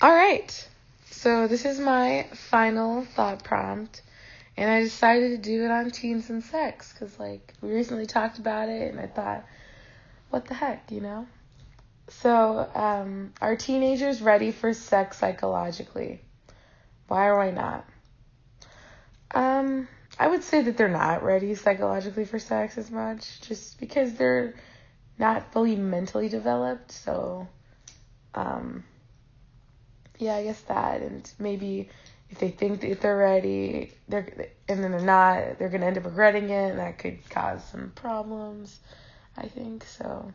All right. So this is my final thought prompt, and I decided to do it on teens and sex because, like, we recently talked about it, and I thought, what the heck, you know? So, are teenagers ready for sex psychologically? Why or why not? I would say that they're not ready psychologically for sex as much, just because they're not fully mentally developed. So, yeah, I guess that, and maybe if they think that they're ready, and then they're not, they're gonna end up regretting it, and that could cause some problems. I think so.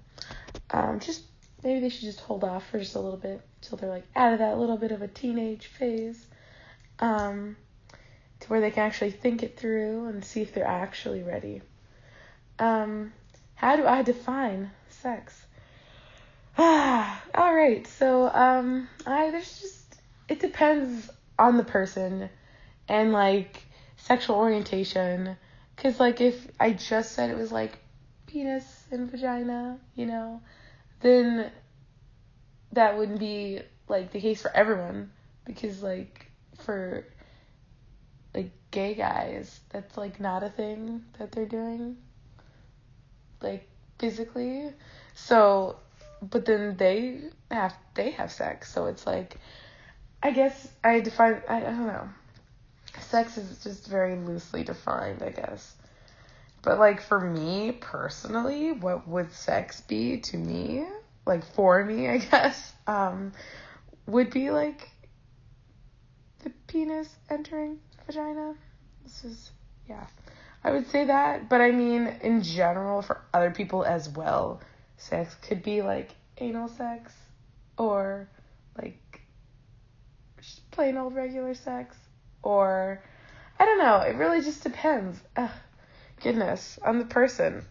Just maybe they should just hold off for just a little bit till they're like out of that little bit of a teenage phase, to where they can actually think it through and see if they're actually ready. How do I define sex? All right. So, it depends on the person and, like, sexual orientation. Because, like, if I just said it was, like, penis and vagina, then that wouldn't be, like, the case for everyone. Because, like, for, like, gay guys, that's, like, not a thing that they're doing, like, physically. So, but then they have sex, so it's like, I guess I don't know. Sex is just very loosely defined, I guess. But, like, for me personally, what would sex be to me? Like, for me, I guess, would be, like, the penis entering vagina. Yeah. I would say that, but I mean, in general, for other people as well, sex could be, like, anal sex, or, like, just plain old regular sex, or, I don't know, it really just depends. Goodness, on the person.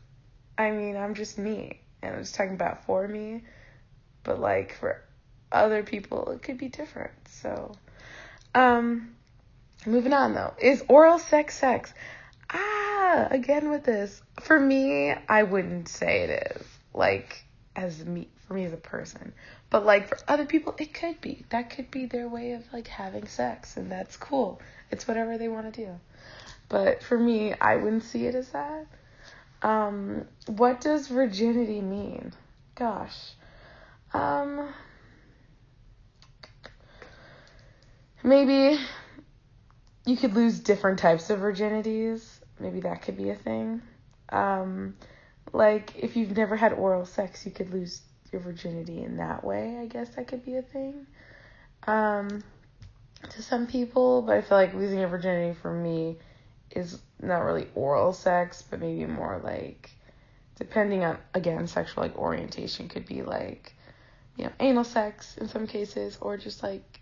I mean, I'm just me, and I'm just talking about for me, but, like, for other people, it could be different, so, moving on, though. Is oral sex? Again with this. For me, I wouldn't say it is, like, for me as a person. But, like, for other people, it could be. That could be their way of, like, having sex, and that's cool. It's whatever they want to do. But for me, I wouldn't see it as that. What does virginity mean? Gosh. Maybe you could lose different types of virginities. Maybe that could be a thing. Like, if you've never had oral sex, you could lose your virginity in that way. I guess that could be a thing. To some people, but I feel like losing your virginity for me is not really oral sex, but maybe more like, depending on, again, sexual, like, orientation, could be like, anal sex in some cases, or just like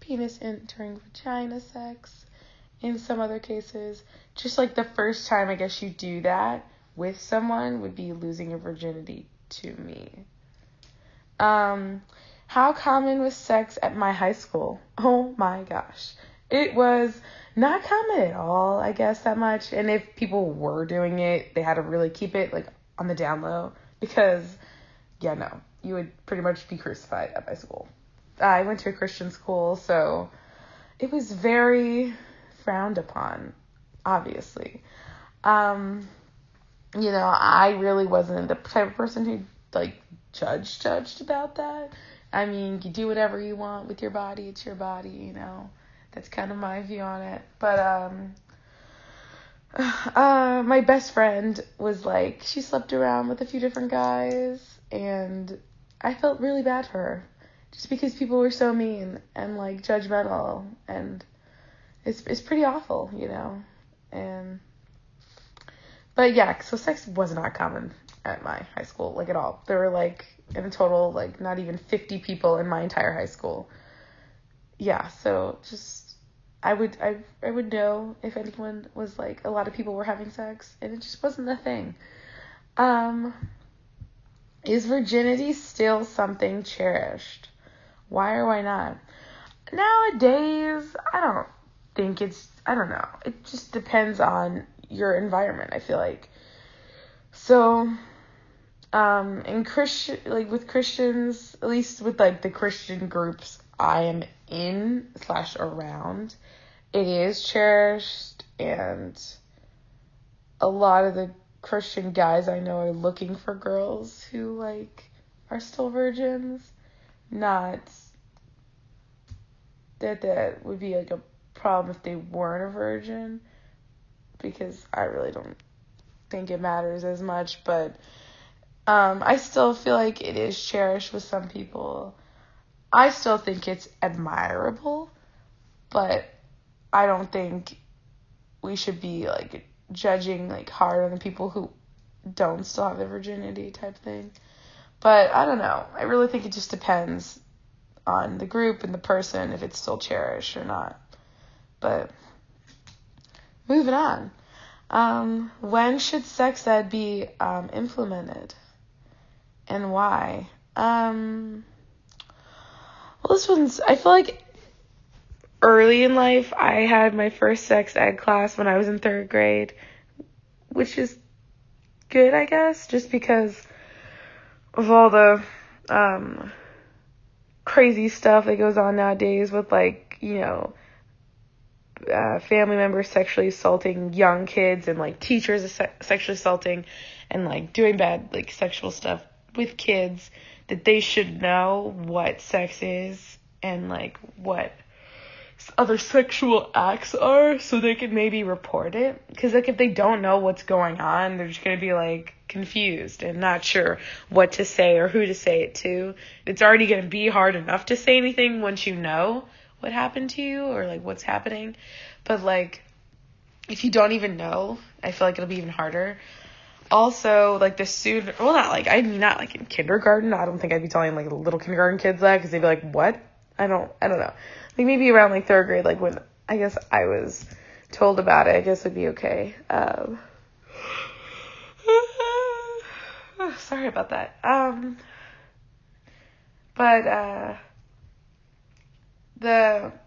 penis entering vagina sex in some other cases. Just like the first time I guess you do that with someone would be losing your virginity to me. How common was sex at my high school? Oh my gosh. It was not common at all, I guess, that much. And if people were doing it, they had to really keep it, like, on the down low. Because, you would pretty much be crucified at my school. I went to a Christian school, so it was very frowned upon, obviously. I really wasn't the type of person who, like, judged about that. I mean, you do whatever you want with your body. It's your body, That's kind of my view on it. But, my best friend was like, she slept around with a few different guys, and I felt really bad for her. Just because people were so mean and, like, judgmental, and it's pretty awful, But yeah, so sex was not common at my high school, like, at all. There were, like, in a total, like, not even 50 people in my entire high school. Yeah, so just, I would know if anyone was, like, a lot of people were having sex, and it just wasn't a thing. Is virginity still something cherished? Why or why not? Nowadays, I don't know. It just depends on your environment, I feel like. So, in Christian, like with Christians, at least with like the Christian groups I am in / around, it is cherished, and a lot of the Christian guys I know are looking for girls who like are still virgins. Not that would be like a problem if they weren't a virgin, because I really don't think it matters as much, but I still feel like it is cherished with some people. I still think it's admirable, but I don't think we should be like judging like hard on the people who don't still have their virginity type thing. But I don't know. I really think it just depends on the group and the person if it's still cherished or not. But moving on. When should sex ed be implemented? And why? Well, this one's, I feel like early in life, I had my first sex ed class when I was in 3rd grade, which is good, I guess, just because of all the crazy stuff that goes on nowadays with, like, you know, family members sexually assaulting young kids and, like, teachers sexually assaulting and, like, doing bad, like, sexual stuff with kids, that they should know what sex is and, like, what other sexual acts are so they can maybe report it. Because, like, if they don't know what's going on, they're just going to be, like, confused and not sure what to say or who to say it to. It's already going to be hard enough to say anything once you know what happened to you or, like, what's happening. But, like, if you don't even know, I feel like it'll be even harder. Also, like, the sooner, well, not like in kindergarten. I don't think I'd be telling, like, little kindergarten kids that, because they'd be like, what? I don't know. Like, maybe around, like, 3rd grade, like, when I guess I was told about it, I guess it'd be okay. Sorry about that. But,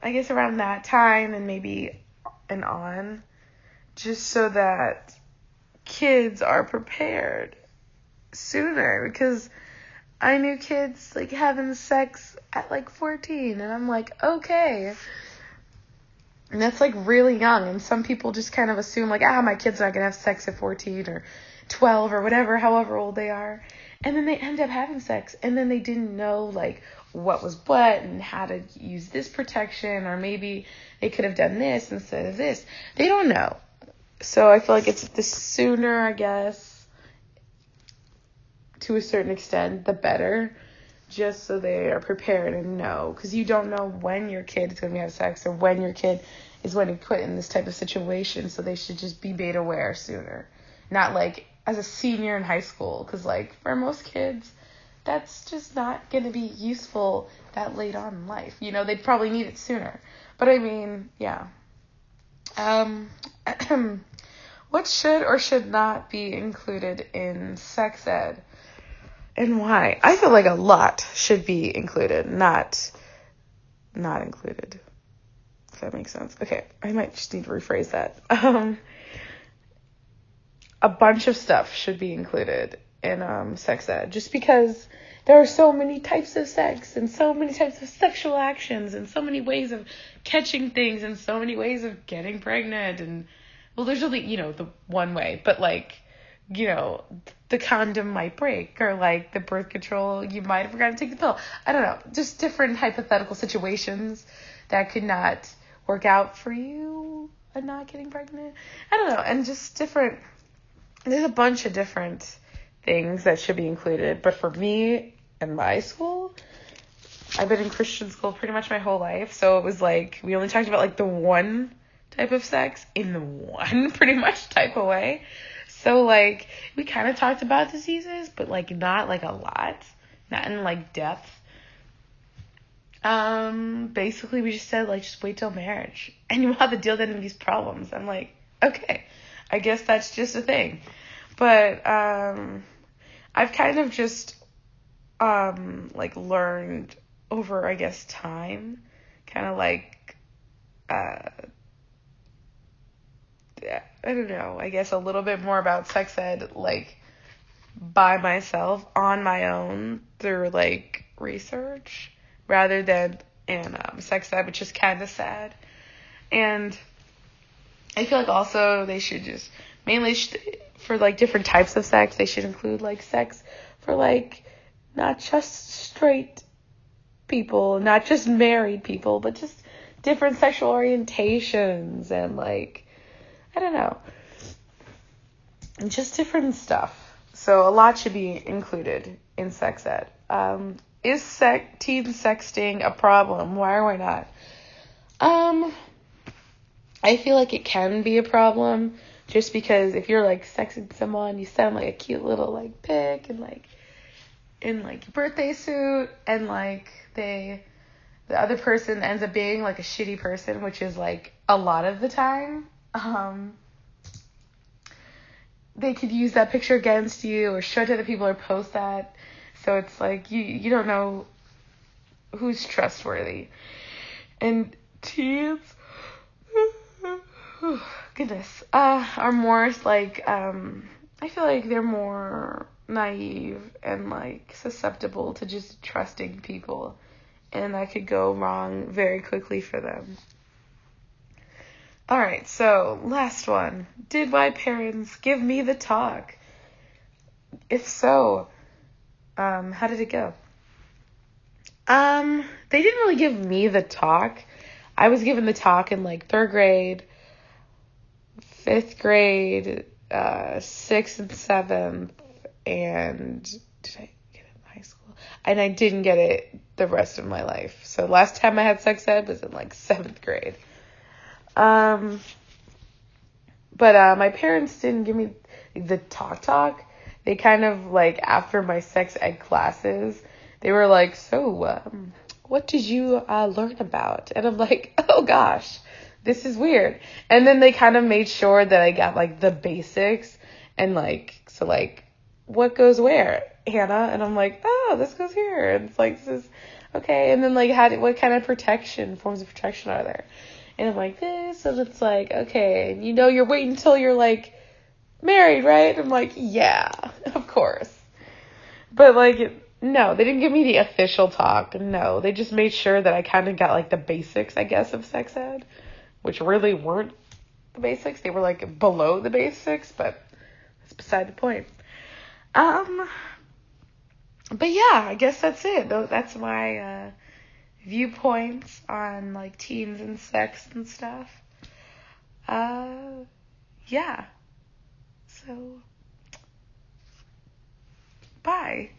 I guess around that time and maybe and on, just so that kids are prepared sooner, because I knew kids, like, having sex at, like, 14, and I'm like, okay. And that's, like, really young, and some people just kind of assume, like, my kid's not going to have sex at 14 or 12 or whatever, however old they are. And then they end up having sex, and then they didn't know, like, what was what and how to use this protection, or maybe they could have done this instead of this. They don't know. So I feel like it's the sooner, I guess, to a certain extent, the better, just so they are prepared and know, because you don't know when your kid is going to have sex or when your kid is going to be put in this type of situation, so they should just be made aware sooner, not like as a senior in high school, because like for most kids, that's just not going to be useful that late on in life. You know, they'd probably need it sooner. But I mean, yeah. What should or should not be included in sex ed? And why? I feel like a lot should be included, not included. If that makes sense. Okay, I might just need to rephrase that. A bunch of stuff should be included in sex ed, just because there are so many types of sex and so many types of sexual actions and so many ways of catching things and so many ways of getting pregnant. And, well, there's only, the one way, but like, the condom might break, or like the birth control, you might have forgotten to take the pill. I don't know, just different hypothetical situations that could not work out for you and not getting pregnant. I don't know, and just different, there's a bunch of different things that should be included. But for me in my school, I've been in Christian school pretty much my whole life, so it was like we only talked about like the one type of sex in the one pretty much type of way. So, like, we kind of talked about diseases, but, like, not, like, a lot. Not in, like, depth. Basically, we just said, like, just wait till marriage. And you'll have to deal with any of these problems. I'm like, okay, I guess that's just a thing. But, I've kind of just, like, learned over, I guess, time. Kind of, like, I don't know, I guess a little bit more about sex ed, like, by myself on my own through like research rather than in sex ed, which is kind of sad. And I feel like also they should just mainly for like different types of sex, they should include like sex for like not just straight people, not just married people, but just different sexual orientations and like, I don't know, just different stuff. So a lot should be included in sex ed. Is teen sexting a problem? Why or why not? I feel like it can be a problem just because if you're like sexting someone, you send them like a cute little like pic and like in like your birthday suit, and like the other person ends up being like a shitty person, which is like a lot of the time. They could use that picture against you or show it to other people or post that. So it's like you don't know who's trustworthy. And teens, goodness, are more like, I feel like they're more naive and like susceptible to just trusting people. And that could go wrong very quickly for them. Alright, so last one. Did my parents give me the talk? If so, how did it go? They didn't really give me the talk. I was given the talk in like 3rd grade, 5th grade, 6th and 7th, and did I get it in high school? And I didn't get it the rest of my life. So last time I had sex ed was in like 7th grade. But my parents didn't give me the talk. They kind of like, after my sex ed classes, they were like, so, what did you learn about? And I'm like, oh gosh, this is weird. And then they kind of made sure that I got like the basics and like, so like, what goes where, Hannah? And I'm like, oh, this goes here. And it's like, this is okay. And then like, what kind of forms of protection are there? And I'm like, this, and it's like, okay, and you're waiting until you're like married, right? I'm like, yeah, of course. But like, no, they didn't give me the official talk. No, they just made sure that I kind of got like the basics, I guess, of sex ed, which really weren't the basics. They were like below the basics, but that's beside the point. But yeah, I guess that's it. That's my viewpoints on like teens and sex and stuff. Yeah. So, bye.